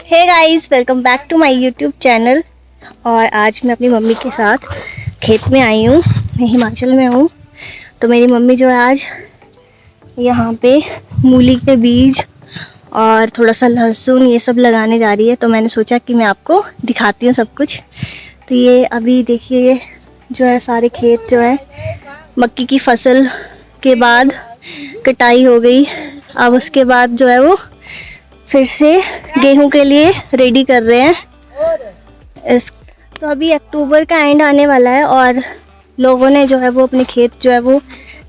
Hey guys, welcome back to my YouTube channel. और आज मैं अपनी मम्मी के साथ खेत में आई हूँ। मैं हिमाचल में हूँ, तो मेरी मम्मी जो है आज यहाँ पे मूली के बीज और थोड़ा सा लहसुन ये सब लगाने जा रही है। तो मैंने सोचा कि मैं आपको दिखाती हूँ सब कुछ। तो ये अभी देखिए, ये जो है सारे खेत जो है मक्की की फसल के बाद कटाई हो गई। अब उसके बाद जो है वो फिर से गेहूं के लिए रेडी कर रहे हैं। तो अभी अक्टूबर का एंड आने वाला है और लोगों ने जो है वो अपने खेत जो है वो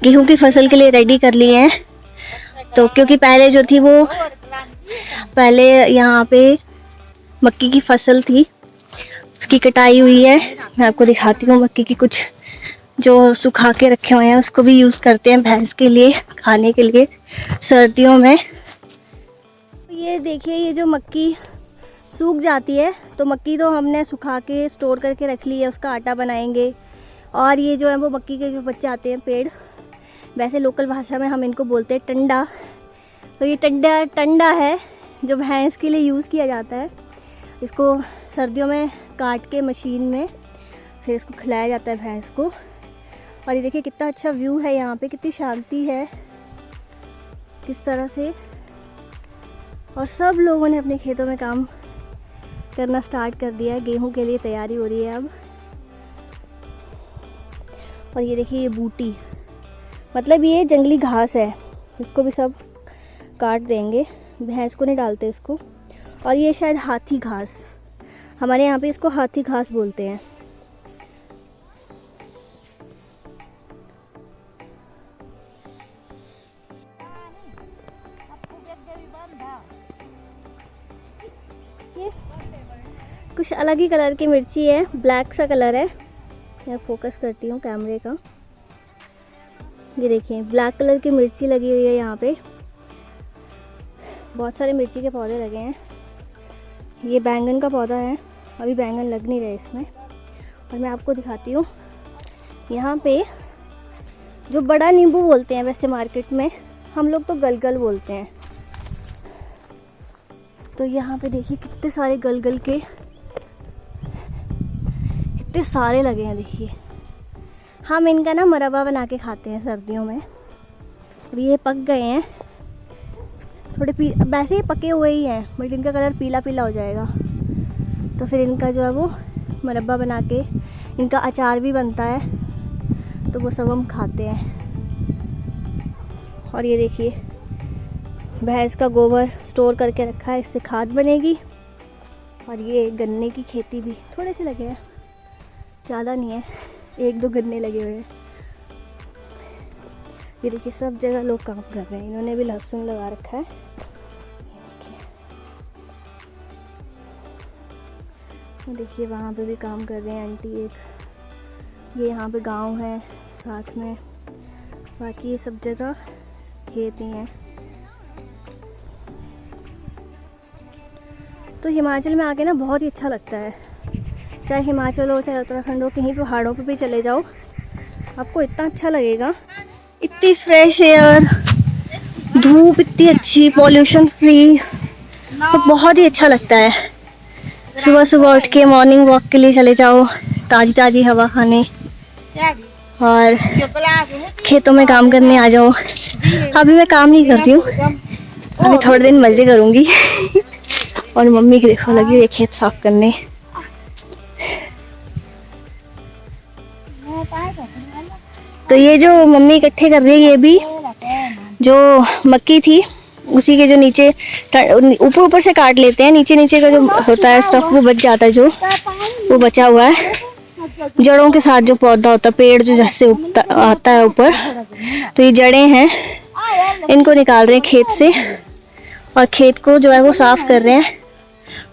गेहूं की फसल के लिए रेडी कर लिए हैं। तो क्योंकि पहले जो थी वो पहले यहाँ पे मक्की की फसल थी, उसकी कटाई हुई है। मैं आपको दिखाती हूँ मक्की की कुछ जो सुखा के रखे हुए हैं, उसको भी यूज़ करते हैं भैंस के लिए खाने के लिए सर्दियों में। ये देखिए, ये जो मक्की सूख जाती है तो मक्की तो हमने सुखा के स्टोर करके रख ली है, उसका आटा बनाएंगे। और ये जो है वो मक्की के जो बच्चे आते हैं पेड़, वैसे लोकल भाषा में हम इनको बोलते हैं टंडा। तो ये टंडा है जो भैंस के लिए यूज़ किया जाता है। इसको सर्दियों में काट के मशीन में फिर इसको खिलाया जाता है भैंस को। और ये देखिए कितना अच्छा व्यू है यहाँ पे, कितनी शांति है किस तरह से। और सब लोगों ने अपने खेतों में काम करना स्टार्ट कर दिया है, गेहूं के लिए तैयारी हो रही है अब। और ये देखिए, ये बूटी मतलब ये जंगली घास है, इसको भी सब काट देंगे, भैंस को नहीं डालते इसको। और ये शायद हाथी घास, हमारे यहाँ पे इसको हाथी घास बोलते हैं। कुछ अलग ही कलर की मिर्ची है, ब्लैक सा कलर है। मैं फोकस करती हूँ कैमरे का। ये देखिए ब्लैक कलर की मिर्ची लगी हुई है यहाँ पे। बहुत सारे मिर्ची के पौधे लगे हैं। ये बैंगन का पौधा है, अभी बैंगन लग नहीं रहे इसमें। और मैं आपको दिखाती हूँ यहाँ पे जो बड़ा नींबू बोलते हैं वैसे मार्केट में, हम लोग तो गलगल बोलते हैं। तो यहाँ पे देखिए कितने सारे गलगल के इतने सारे लगे हैं। देखिए हम इनका ना मरबा बना के खाते हैं सर्दियों में। अब ये पक गए हैं थोड़े, वैसे ही पके हुए ही हैं बट इनका कलर पीला पीला हो जाएगा। तो फिर इनका जो है वो मरबा बना के, इनका अचार भी बनता है, तो वो सब हम खाते हैं। और ये देखिए भैंस का गोबर स्टोर करके रखा है, इससे खाद बनेगी। और ये गन्ने की खेती भी थोड़े से लगे हैं, ज़्यादा नहीं है, 1-2 गन्ने लगे हुए हैं। ये देखिए सब जगह लोग काम कर रहे हैं, इन्होंने भी लहसुन लगा रखा है। ये देखिए वहाँ पे भी काम कर रहे हैं आंटी एक। ये यहाँ पे गांव है साथ में, बाकी ये सब जगह खेत ही हैं। तो हिमाचल में आके ना बहुत ही अच्छा लगता है, चाहे हिमाचल हो चाहे उत्तराखंड हो, कहीं पहाड़ों पे भी चले जाओ आपको इतना अच्छा लगेगा। इतनी फ्रेश एयर, धूप इतनी अच्छी, पॉल्यूशन फ्री, तो बहुत ही अच्छा लगता है। सुबह सुबह उठ के मॉर्निंग वॉक के लिए चले जाओ, ताज़ी ताज़ी हवा खाने, और खेतों में काम करने आ जाओ। अभी मैं काम नहीं करती हूँ, अभी थोड़े दिन मज़े करूँगी। और मम्मी की देखो लगी हुई है खेत साफ करने। तो ये जो मम्मी इकट्ठे कर रही है, ये भी जो मक्की थी उसी के जो नीचे ऊपर ऊपर से काट लेते हैं, नीचे नीचे का जो होता है स्टफ वो बच जाता है, जो वो बचा हुआ है जड़ों के साथ, जो पौधा होता है पेड़ जो जैसे आता है ऊपर, तो ये जड़ें हैं, इनको निकाल रहे हैं खेत से और खेत को जो है वो साफ कर रहे हैं।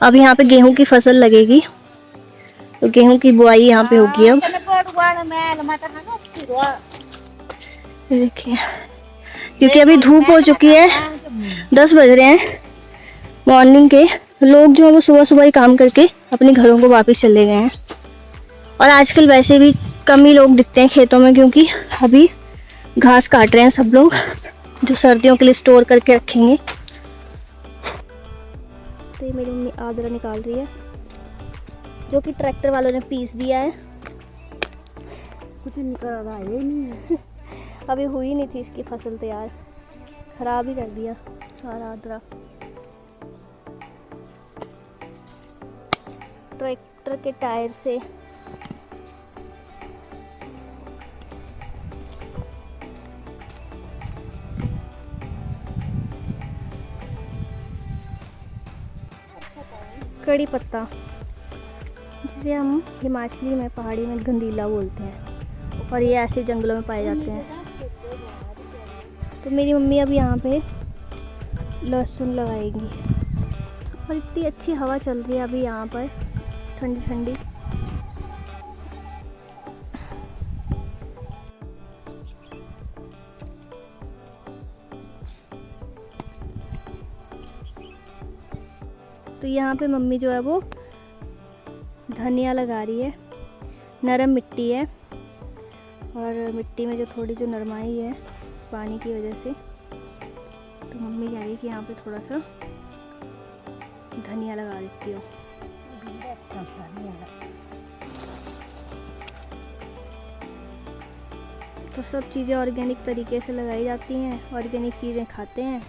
अब यहाँ पे गेहूं की फसल लगेगी, तो गेहूं की बुआई यहाँ पे होगी। अब देखिए क्योंकि अभी धूप हो चुकी है, 10 बज रहे हैं मॉर्निंग के, लोग जो है वो सुबह सुबह ही काम करके अपने घरों को वापस चले गए हैं। और आजकल वैसे भी कम ही लोग दिखते हैं खेतों में, क्योंकि अभी घास काट रहे हैं सब लोग, जो सर्दियों के लिए स्टोर करके रखेंगे। तो से मेरी मम्मी आदरा निकाल रही है, जो कि ट्रैक्टर वालों ने पीस दिया है। कुछ निकल रहा है नहीं। अभी हुई नहीं थी इसकी फसल तैयार, खराब ही कर दिया सारा आदरा। ट्रैक्टर के टायर से कड़ी पत्ता, जिसे हम हिमाचली में पहाड़ी में गंदीला बोलते हैं, और ये ऐसे जंगलों में पाए जाते हैं। तो मेरी मम्मी अब यहाँ पे लहसुन लगाएगी, और इतनी अच्छी हवा चल रही है अभी यहाँ पर, ठंडी ठंडी। तो यहाँ पे मम्मी जो है वो धनिया लगा रही है। नरम मिट्टी है, और मिट्टी में जो थोड़ी जो नरमाई है पानी की वजह से, तो मम्मी कह रही है कि यहाँ पे थोड़ा सा धनिया लगा देती हूँ। तो सब चीज़ें ऑर्गेनिक तरीके से लगाई जाती हैं, ऑर्गेनिक चीज़ें खाते हैं।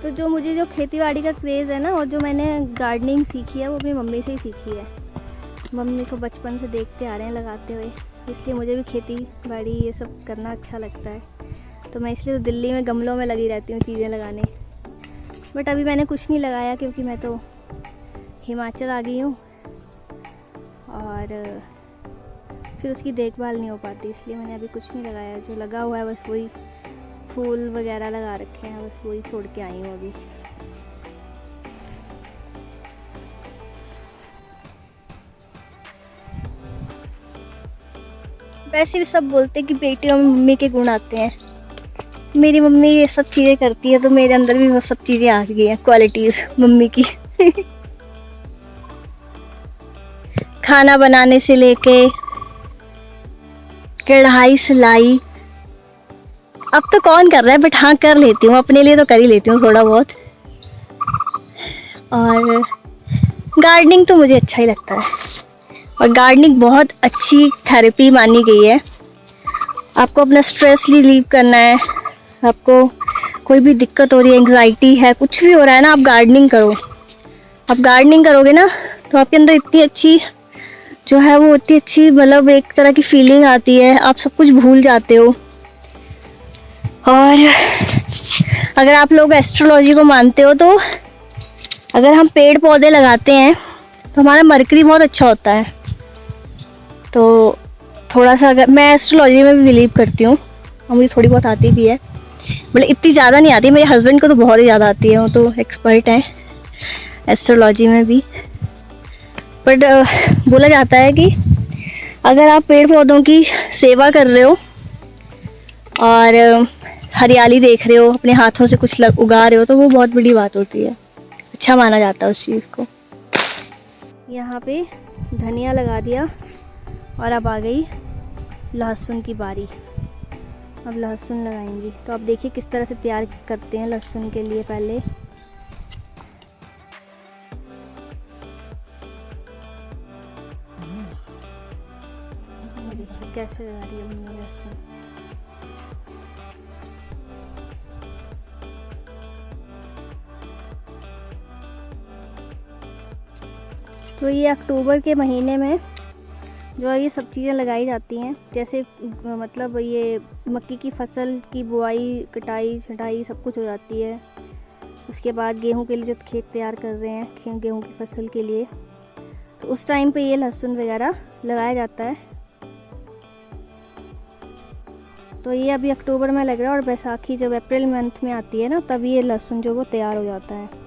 तो जो मुझे जो खेतीबाड़ी का क्रेज़ है ना, और जो मैंने गार्डनिंग सीखी है, वो अपनी मम्मी से ही सीखी है। मम्मी को बचपन से देखते आ रहे हैं लगाते हुए, इसलिए मुझे भी खेती बाड़ी ये सब करना अच्छा लगता है। तो मैं इसलिए तो दिल्ली में गमलों में लगी रहती हूँ चीज़ें लगाने। बट अभी मैंने कुछ नहीं लगाया, क्योंकि मैं तो हिमाचल आ गई हूँ, और फिर उसकी देखभाल नहीं हो पाती, इसलिए मैंने अभी कुछ नहीं लगाया। जो लगा हुआ है बस वही फूल वगैरह लगा रखे हैं, बस वही छोड़ के आई हूँ अभी। वैसे भी सब बोलते हैं कि बेटियों में मम्मी के गुण आते हैं। मेरी मम्मी ये सब चीज़ें करती है, तो मेरे अंदर भी वो सब चीज़ें आ गई हैं, क्वालिटीज़ मम्मी की। खाना बनाने से लेके कढ़ाई सिलाई, अब तो कौन कर रहा है, बट हाँ कर लेती हूँ, अपने लिए तो कर ही लेती हूँ थोड़ा बहुत। और गार्डनिंग तो मुझे अच्छा ही लगता है, और गार्डनिंग बहुत अच्छी थेरेपी मानी गई है। आपको अपना स्ट्रेस रिलीव करना है, आपको कोई भी दिक्कत हो रही है, एंग्जाइटी है, कुछ भी हो रहा है ना, आप गार्डनिंग करो। आप गार्डनिंग करोगे ना, तो आपके अंदर इतनी अच्छी जो है वो इतनी अच्छी, मतलब एक तरह की फीलिंग आती है, आप सब कुछ भूल जाते हो। और अगर आप लोग एस्ट्रोलॉजी को मानते हो, तो अगर हम पेड़ पौधे लगाते हैं तो हमारा मरकरी बहुत अच्छा होता है। तो थोड़ा सा, अगर मैं एस्ट्रोलॉजी में भी बिलीव करती हूँ, और मुझे थोड़ी बहुत आती भी है, मतलब इतनी ज़्यादा नहीं आती, मेरे हस्बैंड को तो बहुत ही ज़्यादा आती है, वो तो एक्सपर्ट हैं एस्ट्रोलॉजी में भी। बट बोला जाता है कि अगर आप पेड़ पौधों की सेवा कर रहे हो, और हरियाली देख रहे हो, अपने हाथों से कुछ उगा रहे हो, तो वो बहुत बड़ी बात होती है, अच्छा माना जाता है उस चीज़ को। यहाँ पे धनिया लगा दिया, और अब आ गई लहसुन की बारी। अब लहसुन लगाएंगी, तो आप देखिए किस तरह से तैयार करते हैं लहसुन के लिए। पहले देखिए कैसे लगा रही है मम्मी लहसुन। तो ये अक्टूबर के महीने में जो है ये सब चीज़ें लगाई जाती हैं, जैसे मतलब ये मक्की की फसल की बुआई, कटाई, छटाई सब कुछ हो जाती है। उसके बाद गेहूं के लिए जो खेत तैयार कर रहे हैं, गेहूं की फसल के लिए, तो उस टाइम पे ये लहसुन वगैरह लगाया जाता है। तो ये अभी अक्टूबर में लग रहा है, और बैसाखी जब अप्रैल मंथ में आती है ना, तब ये लहसुन जो वो तैयार हो जाता है।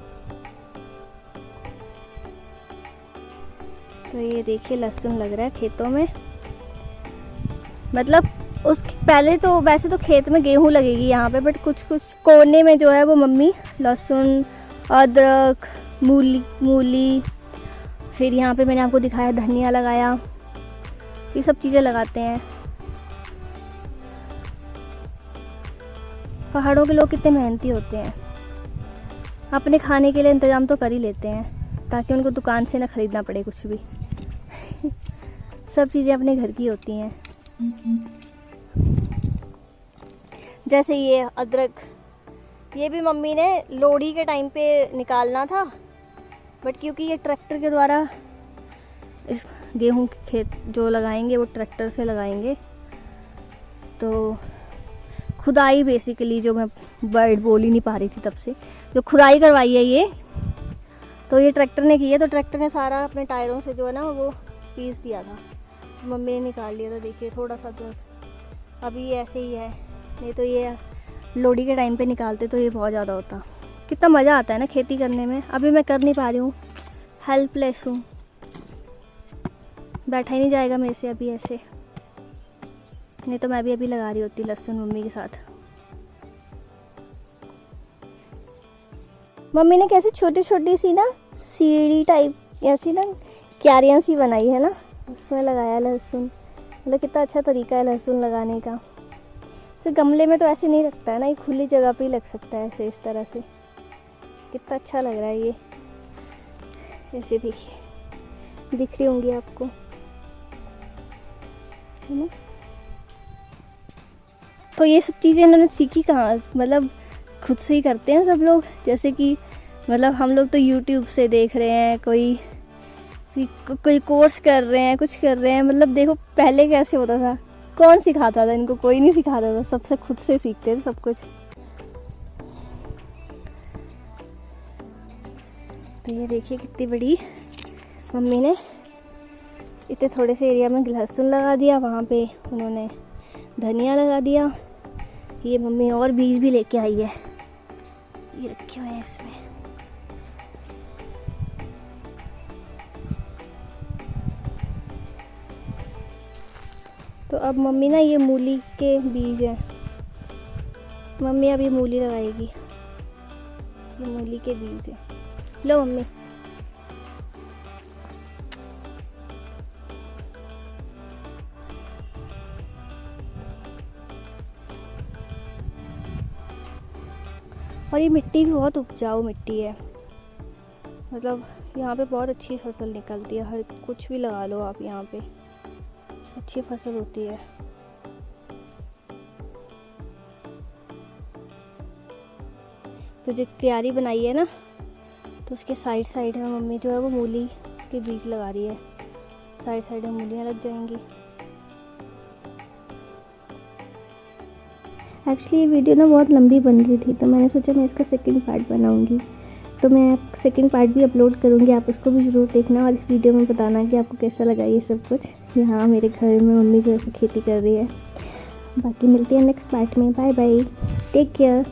तो ये देखिए लहसुन लग रहा है खेतों में, मतलब उस पहले तो वैसे तो खेत में गेहूं लगेगी यहाँ पे, बट कुछ कुछ कोने में जो है वो मम्मी लहसुन, अदरक, मूली, फिर यहाँ पे मैंने आपको दिखाया धनिया लगाया, ये सब चीज़ें लगाते हैं। पहाड़ों के लोग कितने मेहनती होते हैं, अपने खाने के लिए इंतज़ाम तो कर ही लेते हैं ताकि उनको दुकान से ना ख़रीदना पड़े कुछ भी। सब चीज़ें अपने घर की होती हैं। जैसे ये अदरक, ये भी मम्मी ने लोहड़ी के टाइम पे निकालना था, बट क्योंकि ये ट्रैक्टर के द्वारा इस गेहूं के खेत जो लगाएंगे वो ट्रैक्टर से लगाएंगे, तो खुदाई बेसिकली, जो मैं वर्ड बोल ही नहीं पा रही थी तब से, जो खुदाई करवाई है ये, तो ये ट्रैक्टर ने की है। तो ट्रैक्टर ने सारा अपने टायरों से जो है ना वो पीस दिया था, मम्मी ने निकाल लिया था। देखिए थोड़ा सा तो अभी ऐसे ही है, नहीं तो ये लोहड़ी के टाइम पे निकालते तो ये बहुत ज़्यादा होता। कितना मज़ा आता है ना खेती करने में। अभी मैं कर नहीं पा रही हूँ, हेल्पलेस हूँ, बैठा ही नहीं जाएगा मेरे से अभी ऐसे, नहीं तो मैं भी अभी लगा रही होती लहसुन मम्मी के साथ। मम्मी ने कैसे छोटी छोटी सी ना सीढ़ी टाइप ऐसी ना क्यारियाँ सी बनाई है ना, उसमें लगाया लहसुन। मतलब कितना अच्छा तरीका है लहसुन लगाने का। ऐसे गमले में तो ऐसे नहीं लगता है ना, ये खुली जगह पे ही लग सकता है ऐसे, इस तरह से। कितना अच्छा लग रहा है ये, ऐसे देखिए, दिख रही होंगी आपको, है ना। तो ये सब चीज़ें इन्होंने सीखी कहाँ, मतलब खुद से ही करते हैं सब लोग। जैसे कि मतलब हम लोग तो यूट्यूब से देख रहे हैं, कोई कोर्स कर रहे हैं, कुछ कर रहे हैं। मतलब देखो पहले कैसे होता था, कौन सिखाता था इनको, कोई नहीं सिखाता था, सबसे खुद से सीखते थे सब कुछ। तो ये देखिए कितनी बड़ी मम्मी ने इतने थोड़े से एरिया में लहसुन लगा दिया, वहाँ पे उन्होंने धनिया लगा दिया। ये मम्मी और बीज भी लेके आई है, ये रखे हुए हैं इसमें। तो अब मम्मी ना ये मूली के बीज हैं, मम्मी अब ये मूली लगाएगी, ये मूली के बीज हैं। लो मम्मी, और ये मिट्टी भी बहुत उपजाऊ मिट्टी है, मतलब यहाँ पे बहुत अच्छी फसल निकलती है। हर कुछ भी लगा लो आप, यहाँ पे अच्छी फसल होती है। तो जो क्यारी बनाई है ना, तो उसके साइड साइड में मम्मी जो है वो मूली के बीज लगा रही है। साइड साइड में मूलियाँ लग जाएंगी। एक्चुअली ये वीडियो ना बहुत लंबी बन रही थी, तो मैंने सोचा मैं इसका सेकंड पार्ट बनाऊंगी। तो मैं सेकंड पार्ट भी अपलोड करूंगी, आप उसको भी ज़रूर देखना और इस वीडियो में बताना कि आपको कैसा लगा ये सब कुछ। यहाँ मेरे घर में मम्मी जो ऐसे खेती कर रही है। बाकी मिलती है नेक्स्ट पार्ट में। Bye bye, take care.